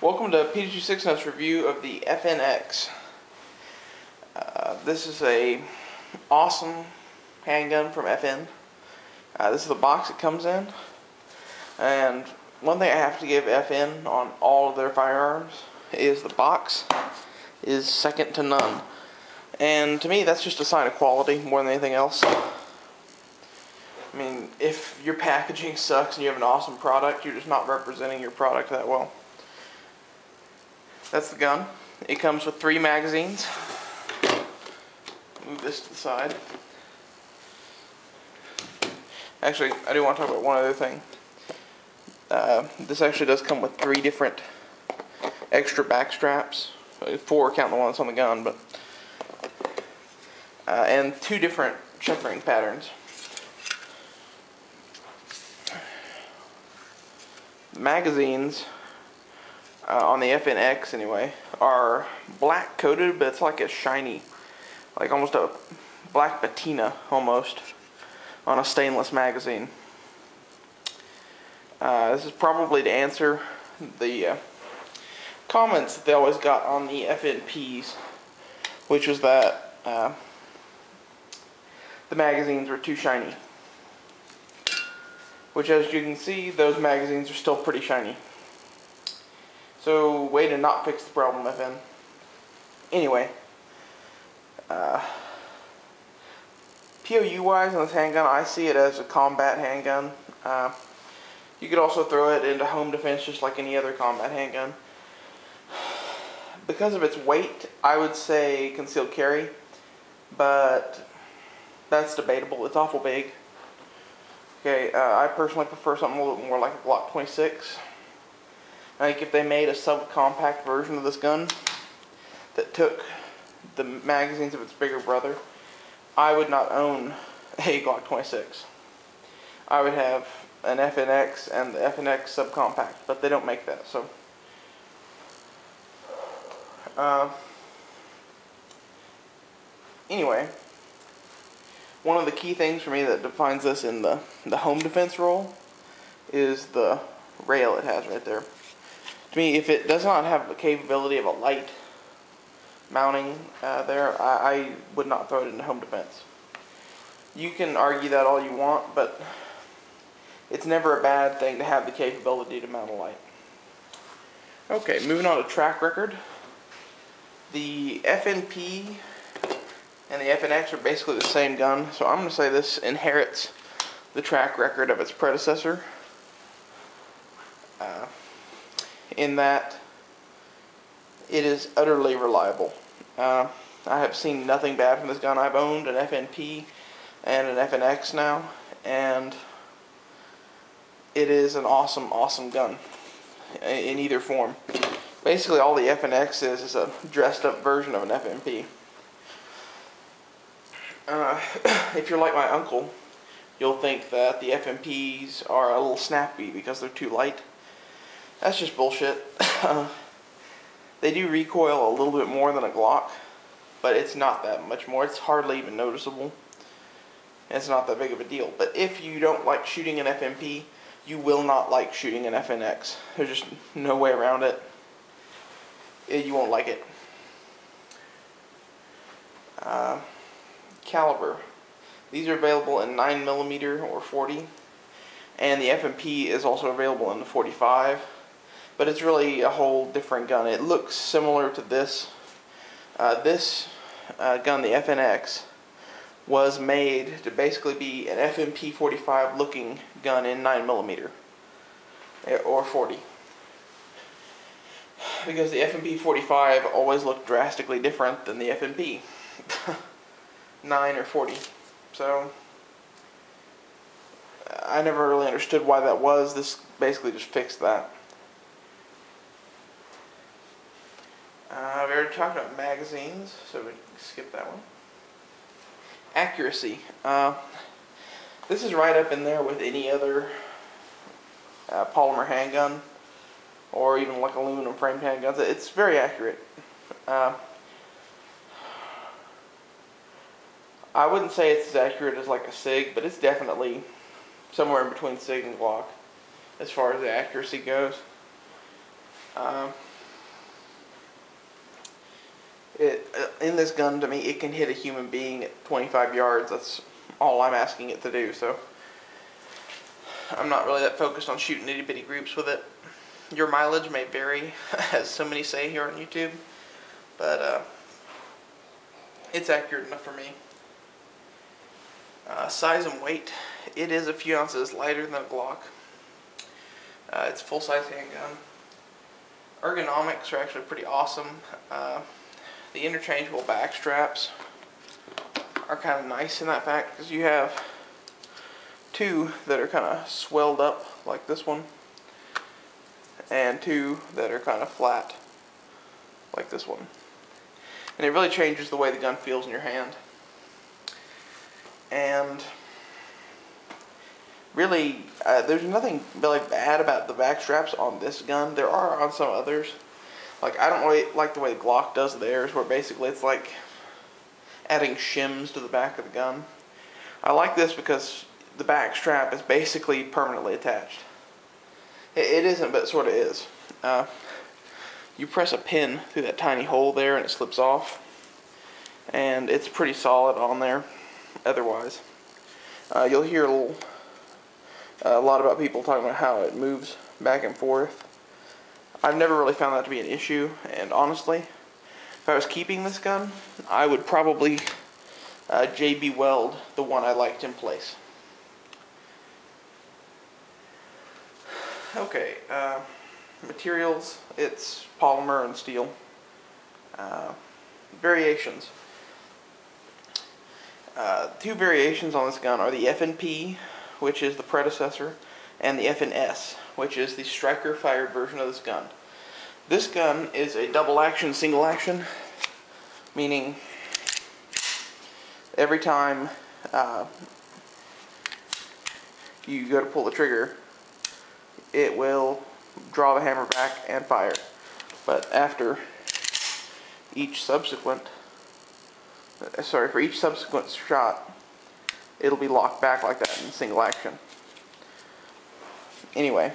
Welcome to P226's review of the FNX. This is a awesome handgun from FN. This is the box it comes in, and one thing I have to give FN on all of their firearms is the box is second to none. And to me, that's just a sign of quality more than anything else. I mean, if your packaging sucks and you have an awesome product, you're just not representing your product that well. That's the gun. It comes with 3 magazines. Move this to the side. Actually, I do want to talk about one other thing. This actually does come with 3 different extra back straps. 4 counting the one that's on the gun, but and 2 different checkering patterns. The magazines on the FNX anyway are black coated, but it's like a shiny, like almost a black patina almost on a stainless magazine. This is probably to answer the comments that they always got on the FNPs, which was that the magazines were too shiny. Which, as you can see, those magazines are still pretty shiny. So, way to not fix the problem, FN. Anyway, POU-wise on this handgun, I see it as a combat handgun. You could also throw it into home defense just like any other combat handgun. Because of its weight, I would say concealed carry, but that's debatable. It's awful big. Okay, I personally prefer something a little bit more like a Glock 26. I think if they made a subcompact version of this gun that took the magazines of its bigger brother, I would not own a Glock 26. I would have an FNX and the FNX subcompact, but they don't make that. So, anyway, one of the key things for me that defines this in the home defense role is the rail it has right there. To me, if it does not have the capability of a light mounting there, I would not throw it into home defense. You can argue that all you want, but it's never a bad thing to have the capability to mount a light. Okay, moving on to track record. The FNP and the FNX are basically the same gun, so I'm going to say this inherits the track record of its predecessor. In that it is utterly reliable. I have seen nothing bad from this gun. I've owned an FNP and an FNX now, and it is an awesome, awesome gun in either form. Basically, all the FNX is a dressed up version of an FNP. If you're like my uncle, you'll think that the FNPs are a little snappy because they're too light. That's just bullshit. They do recoil a little bit more than a Glock, but it's not that much more. It's hardly even noticeable. It's not that big of a deal. But if you don't like shooting an FNP, you will not like shooting an FNX. There's just no way around it. You won't like it. Caliber. These are available in 9mm or 40, and the FNP is also available in the 45. But it's really a whole different gun. It looks similar to this. This gun, the FNX, was made to basically be an FMP 45 looking gun in 9mm or 40. Because the FMP 45 always looked drastically different than the FMP 9 or 40. So I never really understood why that was. This basically just fixed that. We already talked about magazines, so we can skip that one. Accuracy. This is right up in there with any other polymer handgun, or even like aluminum framed handguns. It's very accurate. I wouldn't say it's as accurate as like a SIG, but it's definitely somewhere in between SIG and Glock as far as the accuracy goes. In this gun, to me, it can hit a human being at 25 yards. That's all I'm asking it to do. So I'm not really that focused on shooting itty bitty groups with it. Your mileage may vary, as so many say here on YouTube, but it's accurate enough for me. Size and weight, it is a few ounces lighter than a Glock. It's a full-size handgun. Ergonomics are actually pretty awesome. The interchangeable back straps are kind of nice in that fact, because you have two that are kind of swelled up like this one, and two that are kind of flat like this one. And it really changes the way the gun feels in your hand. And really, there's nothing really bad about the back straps on this gun. There are on some others. Like, I don't really like the way the Glock does theirs, where basically it's like adding shims to the back of the gun. I like this because the back strap is basically permanently attached. It isn't, but it sort of is. You press a pin through that tiny hole there and it slips off. And it's pretty solid on there otherwise. You'll hear a lot about people talking about how it moves back and forth. I've never really found that to be an issue, and honestly, if I was keeping this gun, I would probably JB weld the one I liked in place. Okay, materials, it's polymer and steel. Variations. Two variations on this gun are the FNP, which is the predecessor, and the FNS, which is the striker-fired version of this gun. This gun is a double-action, single-action, meaning every time you go to pull the trigger, it will draw the hammer back and fire. But after each subsequent, for each subsequent shot, it'll be locked back like that in single action. Anyway,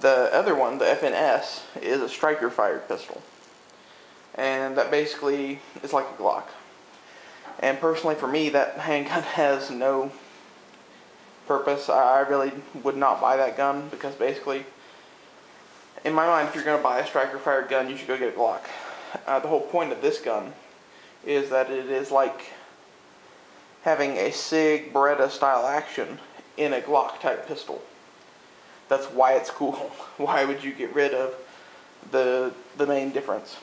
the other one, the FNS, is a striker-fired pistol. And that basically is like a Glock. And personally, for me, that handgun has no purpose. I really would not buy that gun, because basically, in my mind, if you're going to buy a striker-fired gun, you should go get a Glock. The whole point of this gun is that it is like having a SIG Beretta style action in a Glock type pistol. That's why it's cool. Why would you get rid of the main difference?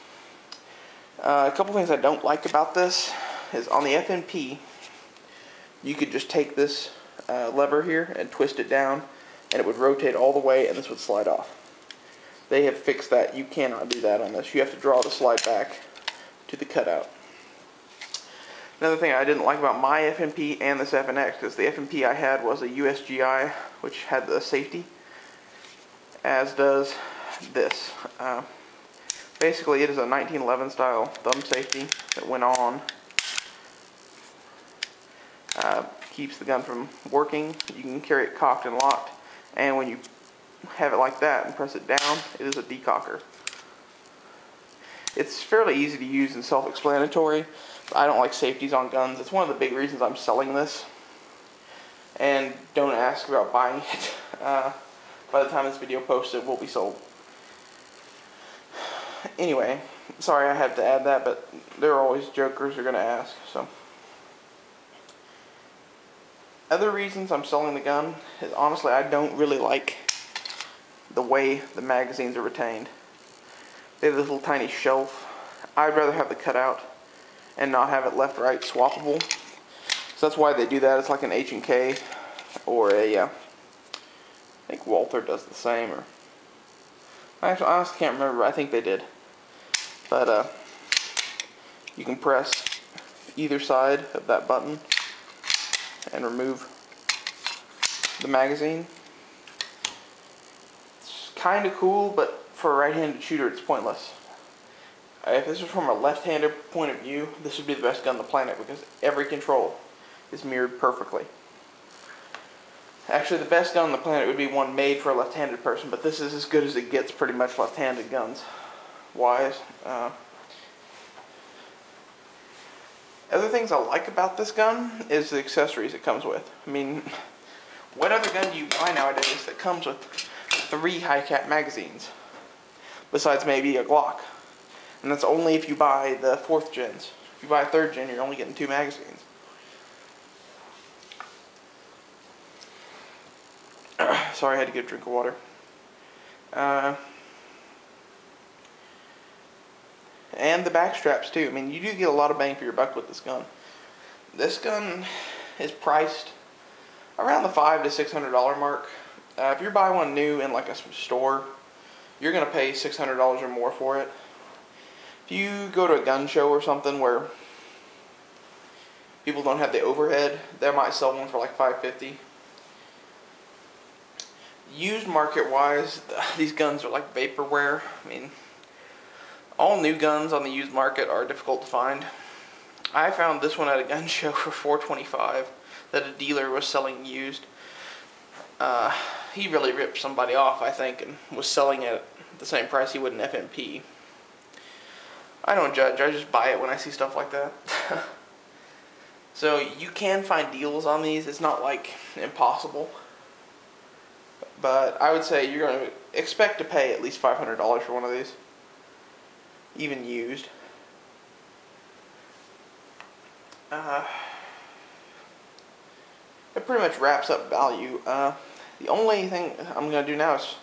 A couple things I don't like about this is on the FNP, you could just take this lever here and twist it down, and it would rotate all the way, and this would slide off. They have fixed that. You cannot do that on this. You have to draw the slide back to the cutout. Another thing I didn't like about my FNP and this FNX, because the FNP I had was a USGI, which had the safety, as does this. Basically, it is a 1911 style thumb safety that went on. Keeps the gun from working. You can carry it cocked and locked, and when you have it like that and press it down, it is a decocker. It's fairly easy to use and self-explanatory. I don't like safeties on guns. It's one of the big reasons I'm selling this. And don't ask about buying it. By the time this video posted, it will be sold. Anyway, sorry I had to add that, but there are always jokers who are going to ask. So, other reasons I'm selling the gun is, honestly, I don't really like the way the magazines are retained. They have this little tiny shelf. I'd rather have the cutout and not have it left-right swappable. So that's why they do that. It's like an H&K or a, I think Walther does the same. Or actually, I honestly can't remember. I think they did. But you can press either side of that button and remove the magazine. It's kind of cool, but for a right-handed shooter, it's pointless. If this was from a left-handed point of view, this would be the best gun on the planet, because every control is mirrored perfectly. Actually, the best gun on the planet would be one made for a left-handed person, but this is as good as it gets, pretty much left-handed guns wise. Other things I like about this gun is the accessories it comes with. I mean, what other gun do you buy nowadays that comes with 3 high-cap magazines? Besides maybe a Glock. And that's only if you buy the 4th gens. If you buy a 3rd gen, you're only getting 2 magazines. Sorry, I had to get a drink of water. And the back straps too. I mean, you do get a lot of bang for your buck with this gun. This gun is priced around the $500 to $600 mark. If you're buying one new in like a store, you're gonna pay $600 or more for it. If you go to a gun show or something where people don't have the overhead, they might sell one for like $550. Used market wise, these guns are like vaporware. I mean, all new guns on the used market are difficult to find. I found this one at a gun show for $425 that a dealer was selling used. He really ripped somebody off, I think, and was selling it at the same price he would in FMP. I don't judge, I just buy it when I see stuff like that. So you can find deals on these. It's not like impossible. But I would say you're going to expect to pay at least $500 for one of these. Even used. It pretty much wraps up value. The only thing I'm going to do now is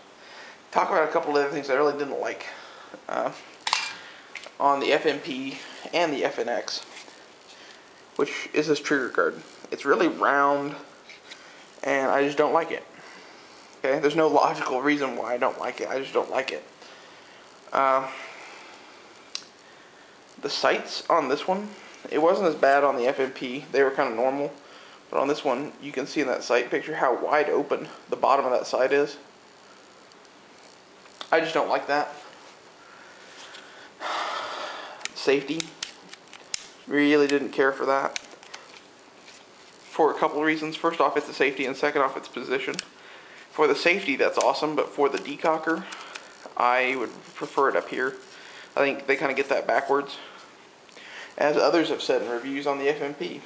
talk about a couple of other things I really didn't like on the FMP and the FNX, which is this trigger guard. It's really round, and I just don't like it. Okay, there's no logical reason why I don't like it. I just don't like it. The sights on this one, it wasn't as bad on the FMP. They were kind of normal. But on this one, you can see in that sight picture how wide open the bottom of that sight is. I just don't like that. Safety, really didn't care for that. For a couple of reasons. First off, it's the safety, and second off, it's position. For the safety, that's awesome, but for the decocker, I would prefer it up here. I think they kind of get that backwards. As others have said in reviews on the FMP,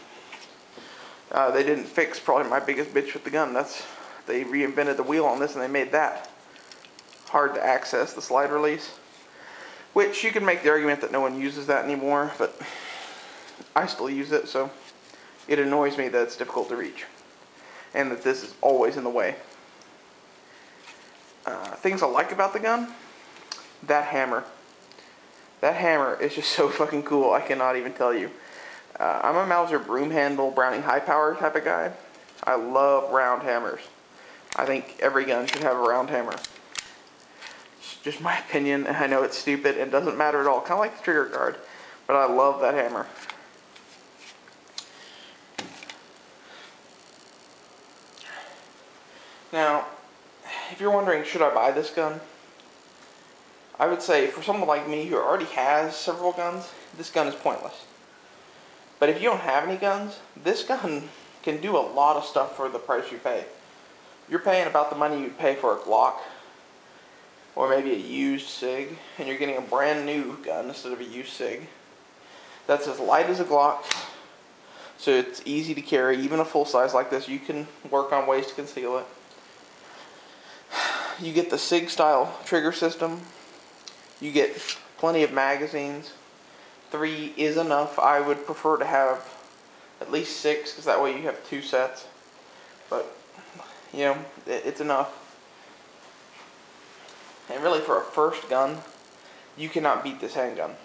they didn't fix probably my biggest bitch with the gun. They reinvented the wheel on this, and they made that hard to access, the slide release. Which you can make the argument that no one uses that anymore, but I still use it, so it annoys me that it's difficult to reach. And that this is always in the way. Things I like about the gun, that hammer. That hammer is just so fucking cool, I cannot even tell you. I'm a Mauser broom handle, Browning high power type of guy. I love round hammers. I think every gun should have a round hammer. It's just my opinion, and I know it's stupid and doesn't matter at all. Kind of like the trigger guard, but I love that hammer. Now, if you're wondering, should I buy this gun? I would say for someone like me who already has several guns, this gun is pointless. But if you don't have any guns, this gun can do a lot of stuff for the price you pay. You're paying about the money you'd pay for a Glock, or maybe a used SIG, and you're getting a brand new gun instead of a used SIG. That's as light as a Glock, so it's easy to carry. Even a full size like this, you can work on ways to conceal it. You get the SIG style trigger system. You get plenty of magazines. 3 is enough. I would prefer to have at least 6, because that way you have 2 sets. But, you know, it's enough. And really, for a first gun, you cannot beat this handgun.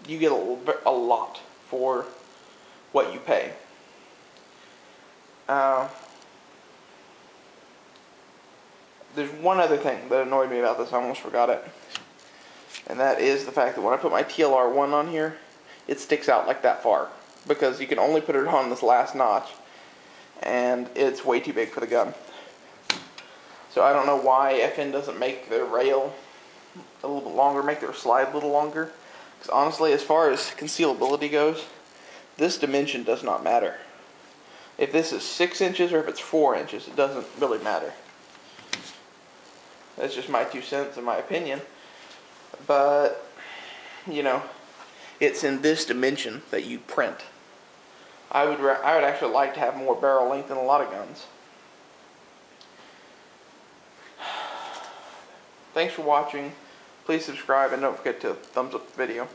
You get a lot for what you pay. There's one other thing that annoyed me about this. I almost forgot it. And that is the fact that when I put my TLR1 on here, it sticks out like that far. Because you can only put it on this last notch. And it's way too big for the gun. So I don't know why FN doesn't make their rail a little bit longer, make their slide a little longer. Because honestly, as far as concealability goes, this dimension does not matter. If this is 6 inches or if it's 4 inches, it doesn't really matter. That's just my 2 cents and my opinion. But, you know, it's in this dimension that you print. I would actually like to have more barrel length in a lot of guns. Thanks for watching. Please subscribe and don't forget to thumbs up the video.